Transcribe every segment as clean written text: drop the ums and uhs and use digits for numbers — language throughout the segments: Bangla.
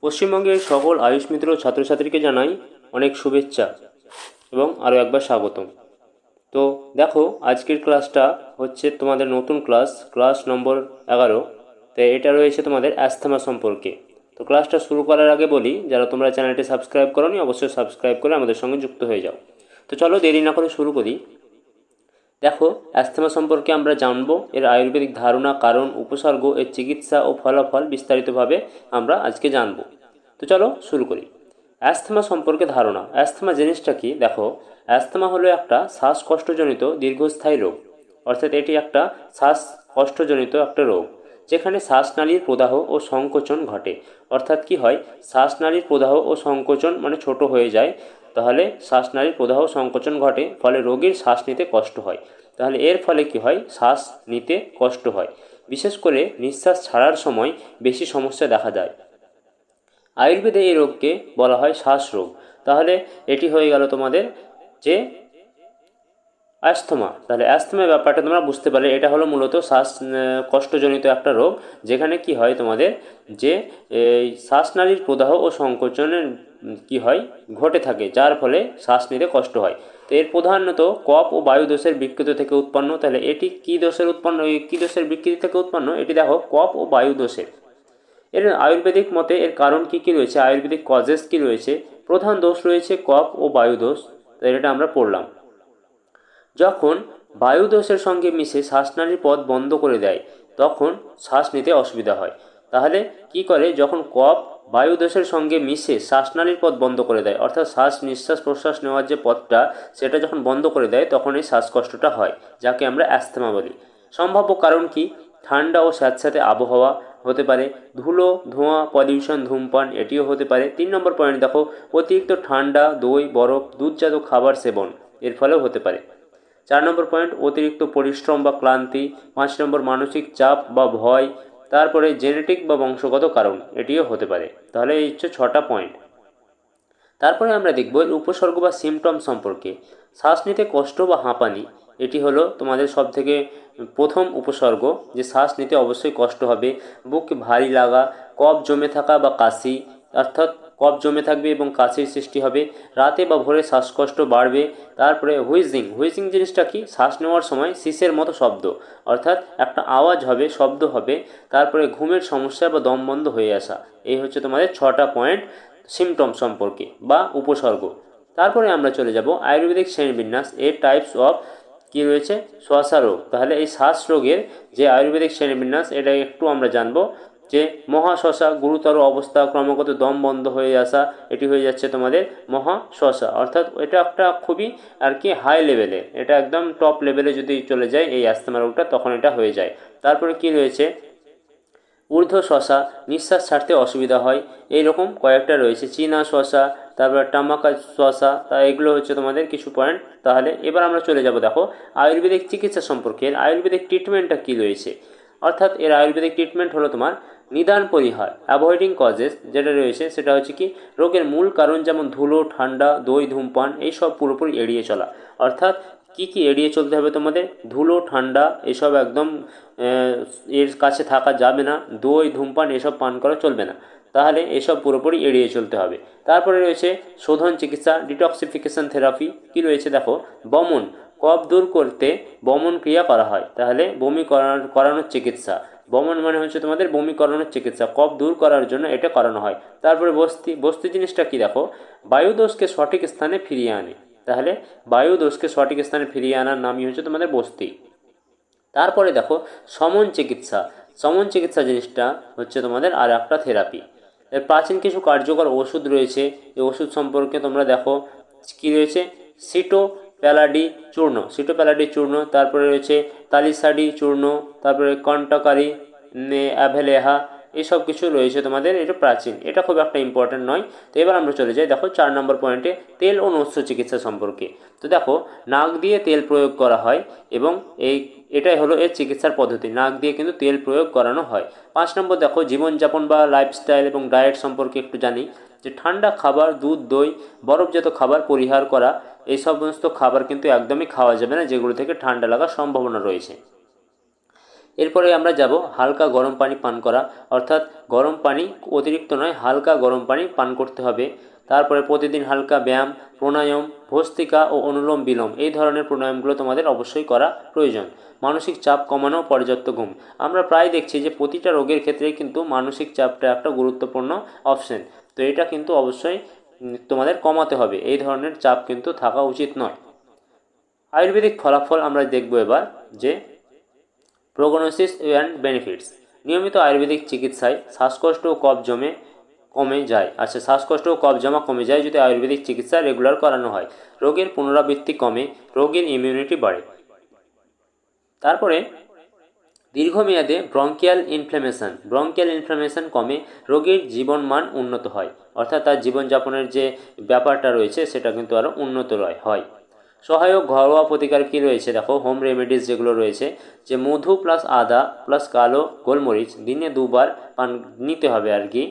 পশ্চিমবঙ্গের সকল আয়ুষ মিত্র ছাত্রছাত্রীকে জানাই অনেক শুভেচ্ছা এবং আরও একবার স্বাগতম। তো দেখো, আজকের ক্লাসটা হচ্ছে তোমাদের নতুন ক্লাস নম্বর 11। তো এটা রয়েছে তোমাদের অ্যাস্থমা সম্পর্কে। তো ক্লাসটা শুরু করার আগে বলি, যারা তোমরা চ্যানেলটি সাবস্ক্রাইব করোনি অবশ্যই সাবস্ক্রাইব করে আমাদের সঙ্গে যুক্ত হয়ে যাও। তো চলো দেরি না করে শুরু করি। দেখো, অ্যাস্থমা সম্পর্কে আমরা জানবো, এর আয়ুর্বেদিক ধারণা, কারণ, উপসর্গ, এর চিকিৎসা ও ফলাফল বিস্তারিতভাবে আমরা আজকে জানবো। তো চলো শুরু করি। অ্যাস্থমা সম্পর্কে ধারণা। অ্যাস্থমা জিনিসটা কি? দেখো, অ্যাস্থমা হলো একটা শ্বাসকষ্টজনিত দীর্ঘস্থায়ী রোগ। অর্থাৎ এটি একটা শ্বাসকষ্টজনিত একটা রোগ, যেখানে শ্বাসনালীর প্রদাহ ও সংকোচন ঘটে। অর্থাৎ কি হয়, শ্বাসনালীর প্রদাহ ও সংকোচন মানে ছোট হয়ে যায়, তাহলে শ্বাসনালীর প্রদাহ সংকোচন ঘটে, ফলে রোগীর শ্বাস নিতে কষ্ট হয়। তাহলে এর ফলে কি হয়, শ্বাস নিতে কষ্ট হয়, বিশেষ করে নিঃশ্বাস ছাড়ার সময় বেশি সমস্যা দেখা যায়। আয়ুর্বেদে এই রোগকে বলা হয় শ্বাস রোগ। তাহলে এটি হয়ে গেল তোমাদের যে অ্যাস্থমা। তাহলে অ্যাস্থমার ব্যাপারটা তোমরা বুঝতে পারলে, এটা হলো মূলত কষ্টজনিত একটা রোগ, যেখানে কি হয় তোমাদের যে এই শ্বাসনালীর প্রদাহ ও সংকোচনের কি হয় ঘটে থাকে, যার ফলে শ্বাস নিতে কষ্ট হয়। তো এর প্রধানত কফ ও বায়ু দোষের বিকৃতি থেকে উৎপন্ন। তাহলে এটি কী দোষের উৎপন্ন, কী দোষের বিকৃতি থেকে উৎপন্ন? এটি দেখো কফ ও বায়ু দোষের। এর আয়ুর্বেদিক মতে এর কারণ কী কী রয়েছে, আয়ুর্বেদিক কজেস কী রয়েছে? প্রধান দোষ রয়েছে কফ ও বায়ু দোষ। তো এটা আমরা পড়লাম। যখন বায়ুদোষের সঙ্গে মিশে শ্বাসনালীর পথ বন্ধ করে দেয়, তখন শ্বাস নিতে অসুবিধা হয়। তাহলে কি করে, যখন কফ বায়ুদোষের সঙ্গে মিশে শ্বাসনালীর পথ বন্ধ করে দেয়, অর্থাৎ নিঃশ্বাস প্রশ্বাস নেওয়ার যে পথটা সেটা যখন বন্ধ করে দেয়, তখন এই শ্বাসকষ্টটা হয়, যাকে আমরা অ্যাস্থমা বলি। সম্ভাব্য কারণ কি? ঠান্ডা ও স্যাঁতস্যাঁতে আবহাওয়া হতে পারে, ধুলো, ধোঁয়া, পলিউশন, ধূমপান, এটিও হতে পারে। 3 নম্বর পয়েন্ট দেখো, অতিরিক্ত ঠান্ডা, দই, বরফ, দুধজাত খাবার সেবন, এর ফলেও হতে পারে। 4 নম্বর পয়েন্ট, অতিরিক্ত পরিশ্রম বা ক্লান্তি। 5 নম্বর, মানসিক চাপ বা ভয়। তারপরে জেনেটিক বা বংশগত কারণ, এটিও হতে পারে। তাহলে এই হচ্ছে 6টা পয়েন্ট। তারপরে আমরা দেখব এর উপসর্গ বা সিমটম সম্পর্কে। শ্বাস নিতে কষ্ট বা হাঁপানি, এটি হলো তোমাদের সবথেকে প্রথম উপসর্গ, যে শ্বাস নিতে অবশ্যই কষ্ট হবে। বুক ভারী লাগা, কফ জমে থাকা বা কাশি, অর্থাৎ কফ জমে থাকবে এবং কাশির সৃষ্টি হবে। রাতে বা ভোরে শ্বাসকষ্ট বাড়বে। তারপরে হুইজিং জিনিসটা কি? শ্বাস নেওয়ার সময় শীষের মতো শব্দ, অর্থাৎ একটা আওয়াজ হবে, শব্দ হবে। তারপরে ঘুমের সমস্যা বা দম বন্ধ হয়ে আসা। এই হচ্ছে তোমাদের 6টা পয়েন্ট সিমটম সম্পর্কে বা উপসর্গ। তারপরে আমরা চলে যাব আয়ুর্বেদিক শ্রেণীবিন্যাস, এর টাইপস অফ কি রয়েছে, শ্বাসা রোগ। তাহলে এই শ্বাস রোগের যে আয়ুর্বেদিক শ্রেণীবিন্যাস, এটা একটু আমরা জানবো। যে মহাশ্বাসা, গুরুতর অবস্থা, ক্রমাগত দম বন্ধ হয়ে আসা, এটি হয়ে যাচ্ছে তোমাদের মহাশ্বাসা। অর্থাৎ এটা একটা খুবই আর কি হাই লেভেলে, এটা একদম টপ লেভেলে যদি চলে যায় এই অ্যাস্থমা রোগটা, তখন এটা হয়ে যায়। তারপরে কি রয়েছে, ঊর্ধ্বশ্বাসা, নিঃশ্বাস ছাড়তে অসুবিধা হয়, এইরকম কয়েকটা রয়েছে। চীনা শ্বাসা, তারপর টামাকা শ্বাসা, তা এগুলো হচ্ছে তোমাদের কিছু পয়েন্ট। তাহলে এবার আমরা চলে যাব দেখো আয়ুর্বেদিক চিকিৎসা সম্পর্কে। এর আয়ুর্বেদিক ট্রিটমেন্টটা কী রয়েছে, অর্থাৎ এর আয়ুর্বেদিক ট্রিটমেন্ট হলো তোমার নিদান পরিহার, অ্যাভয়েডিং কজেস, যেটা রয়েছে সেটা হচ্ছে কি, রোগের মূল কারণ যেমন ধুলো, ঠান্ডা, দই, ধূমপান, এইসব পুরোপুরি এড়িয়ে চলা। অর্থাৎ কি কি এড়িয়ে চলতে হবে তোমাদের? ধুলো, ঠান্ডা, এসব একদম এর কাছে থাকা যাবে না। দই, ধূমপান এসব পান করা চলবে না। তাহলে এসব পুরোপুরি এড়িয়ে চলতে হবে। তারপরে রয়েছে শোধন চিকিৎসা, ডিটক্সিফিকেশন থেরাপি। কি রয়েছে দেখো, বমন, কফ দূর করতে বমন ক্রিয়া করা হয়। তাহলে বমি করানোর চিকিৎসা, বমন মানে হচ্ছে তোমাদের বমি করানোর চিকিৎসা, কফ দূর করার জন্য এটা করানো হয়। তারপরে বস্তি জিনিসটা কি দেখো, বায়ুদোষকে সঠিক স্থানে ফিরিয়ে আনে। তাহলে বায়ুদোষকে সঠিক স্থানে ফিরিয়ে আনার নামই হচ্ছে তোমাদের বস্তি। তারপরে দেখো সমন চিকিৎসা জিনিসটা হচ্ছে তোমাদের আর একটা থেরাপি। এর প্রাচীন কিছু কার্যকর ওষুধ রয়েছে। এই ওষুধ সম্পর্কে তোমরা দেখো কী রয়েছে, সিটোপ্যালাডি চূর্ণ, তারপরে রয়েছে তালিসাডি চূর্ণ, তারপরে কন্টাকারি, অ্যাভেলেহা, এসব কিছু রয়েছে তোমাদের। এটা প্রাচীন, এটা খুব একটা ইম্পর্ট্যান্ট নয়। তো এবার আমরা চলে যাই দেখো 4 নম্বর পয়েন্টে, তেল ও নস্য চিকিৎসা সম্পর্কে। তো দেখো, নাক দিয়ে তেল প্রয়োগ করা হয় এবং এটাই হলো এর চিকিৎসার পদ্ধতি, নাক দিয়ে কিন্তু তেল প্রয়োগ করানো হয়। 5 নম্বর দেখো, জীবনযাপন বা লাইফস্টাইল এবং ডায়েট সম্পর্কে একটু জানি। যে ঠান্ডা খাবার, দুধ, দই, বরফজাত খাবার পরিহার করা। এই সমস্ত খাবার কিন্তু একদমই খাওয়া যাবে না, যেগুলো থেকে ঠান্ডা লাগার সম্ভাবনা রয়েছে। এরপরে আমরা যাব হালকা গরম পানি পান করা, অর্থাৎ গরম পানি অতিরিক্ত নয়, হালকা গরম পানি পান করতে হবে। তারপরে প্রতিদিন হালকা ব্যায়াম, প্রাণায়াম, ভস্ত্রিকা ও অনুলোম বিলোম এই ধরনের প্রাণায়ামগুলো তোমাদের অবশ্যই করা প্রয়োজন। মানসিক চাপ কমানো, পর্যাপ্ত ঘুম। আমরা প্রায় দেখছি যে প্রতিটা রোগের ক্ষেত্রে কিন্তু মানসিক চাপটা একটা গুরুত্বপূর্ণ অপশন। তো এটা কিন্তু অবশ্যই তোমাদের কমাতে হবে, এই ধরনের চাপ কিন্তু থাকা উচিত নয়। আয়ুর্বেদিক ফলাফল আমরা দেখব এবার, যে প্রোগনোসিস অ্যান্ড বেনিফিটস। নিয়মিত আয়ুর্বেদিক চিকিৎসায় শ্বাসকষ্ট ও কফ কমে যায়। আচ্ছা, শ্বাসকষ্ট ও কফ জমা কমে যায় যদি আয়ুর্বেদিক চিকিৎসা রেগুলার করানো হয়। রোগের পুনরাবৃত্তি কমে, রোগীর ইমিউনিটি বাড়ে। তারপরে দীর্ঘমেয়াদে ব্রঙ্কিয়াল ইনফ্লামেশন কমে, রোগীর জীবনমান উন্নত হয়, অর্থাৎ তার জীবনযাপনের যে ব্যাপারটা রয়েছে সেটা কিন্তু আরও উন্নত হয়। সহায়ক ঘরোয়া প্রতিকার কী রয়েছে দেখো, হোম রেমেডিস যেগুলো রয়েছে, যে মধু প্লাস আদা প্লাস কালো গোলমরিচ দিনে 2 বার পান নিতে হবে আর কি।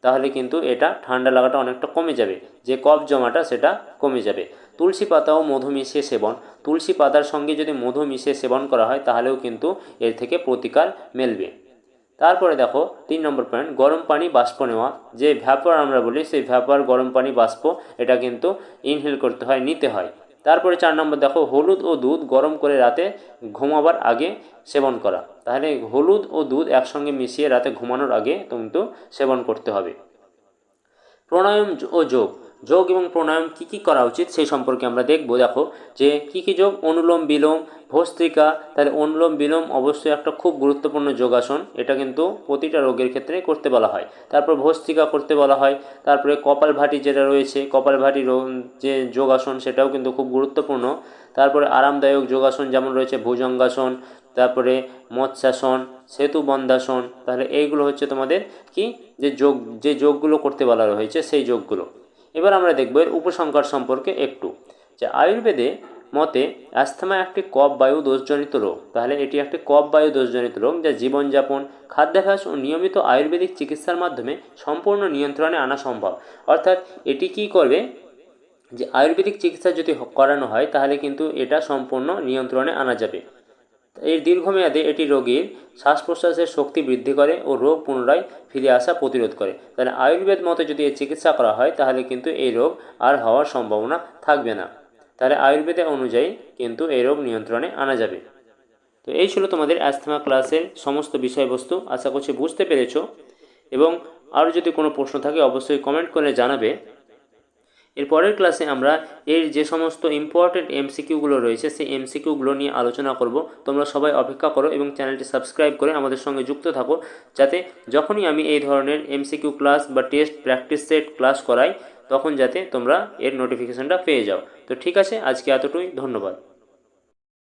তাহলে কিন্তু এটা ঠান্ডা লাগাটা অনেকটা কমে যাবে, যে কফ জমাটা সেটা কমে যাবে। তুলসী পাতা ও মধু মিশিয়ে সেবন, তুলসী পাতার সঙ্গে যদি মধু মিশিয়ে সেবন করা হয় তাহলেও কিন্তু এর থেকে প্রতিকার মেলবে। তারপরে দেখো 3 নম্বর পয়েন্ট, গরম পানি বাষ্প নেওয়া, যে ভ্যাপার আমরা বলি সেই ভ্যাপার গরম পানি বাষ্প, এটা কিন্তু ইনহেল করতে হয়, নিতে হয়। তারপরে 4 নম্বর দেখো, হলুদ ও দুধ গরম করে রাতে ঘুমাবার আগে সেবন করা। তাহলে হলুদ ও দুধ একসঙ্গে মিশিয়ে রাতে ঘুমানোর আগে কিন্তু সেবন করতে হবে। প্রাণায়াম ও যোগ এবং প্রাণায়াম কী কী করা উচিত সেই সম্পর্কে আমরা দেখব। দেখো যে কী কী যোগ, অনুলোম বিলোম, ভস্ত্রিকা। তাহলে অনুলোম বিলোম অবশ্যই একটা খুব গুরুত্বপূর্ণ যোগাসন, এটা কিন্তু প্রতিটা রোগের ক্ষেত্রে করতে বলা হয়। তারপর ভস্ত্রিকা করতে বলা হয়। তারপরে কপালভাতি যেটা রয়েছে, কপালভাতি যে যোগাসন সেটাও কিন্তু খুব গুরুত্বপূর্ণ। তারপরে আরামদায়ক যোগাসন যেমন রয়েছে ভুজঙ্গাসন, তারপরে মৎস্যাসন, সেতুবন্ধাসন। তাহলে এইগুলো হচ্ছে তোমাদের কি, যে যোগগুলো করতে বলা হয়েছে সেই যোগগুলো। এবার আমরা দেখব এর উপসংহার সম্পর্কে একটু, যে আয়ুর্বেদে মতে অ্যাস্থমা একটি কফ বায়ু দোষজনিত রোগ। তাহলে এটি একটি কফ বায়ু দোষজনিত রোগ, যা জীবনযাপন, খাদ্যাভ্যাস ও নিয়মিত আয়ুর্বেদিক চিকিৎসার মাধ্যমে সম্পূর্ণ নিয়ন্ত্রণে আনা সম্ভব। অর্থাৎ এটি কী করবে, যে আয়ুর্বেদিক চিকিৎসা যদি করানো হয় তাহলে কিন্তু এটা সম্পূর্ণ নিয়ন্ত্রণে আনা যাবে। এর দীর্ঘমেয়াদে এটি রোগীর শ্বাস প্রশ্বাসের শক্তি বৃদ্ধি করে ও রোগ পুনরায় ফিরে আসা প্রতিরোধ করে। তাহলে আয়ুর্বেদ মতে যদি এর চিকিৎসা করা হয় তাহলে কিন্তু এই রোগ আর হওয়ার সম্ভাবনা থাকবে না। তাহলে আয়ুর্বেদের অনুযায়ী কিন্তু এই রোগ নিয়ন্ত্রণে আনা যাবে। তো এই ছিল তোমাদের অ্যাস্থমা ক্লাসের সমস্ত বিষয়বস্তু। আশা করছি বুঝতে পেরেছো, এবং আরও যদি কোনো প্রশ্ন থাকে অবশ্যই কমেন্ট করে জানাবে। এর পরের ক্লাসে আমরা এর যে সমস্ত ইম্পর্টেন্ট এমসিকিউগুলো রয়েছে সেই এমসিকিউগুলো নিয়ে আলোচনা করব। তোমরা সবাই অপেক্ষা করো এবং চ্যানেলটি সাবস্ক্রাইব করে আমাদের সঙ্গে যুক্ত থাকো, যাতে যখনই আমি এই ধরনের এমসিকিউ ক্লাস বা টেস্ট প্র্যাকটিস সেট ক্লাস করাই তখন যাতে তোমরা এর নোটিফিকেশানটা পেয়ে যাও। তো ঠিক আছে, আজকে এতটুকুই, ধন্যবাদ।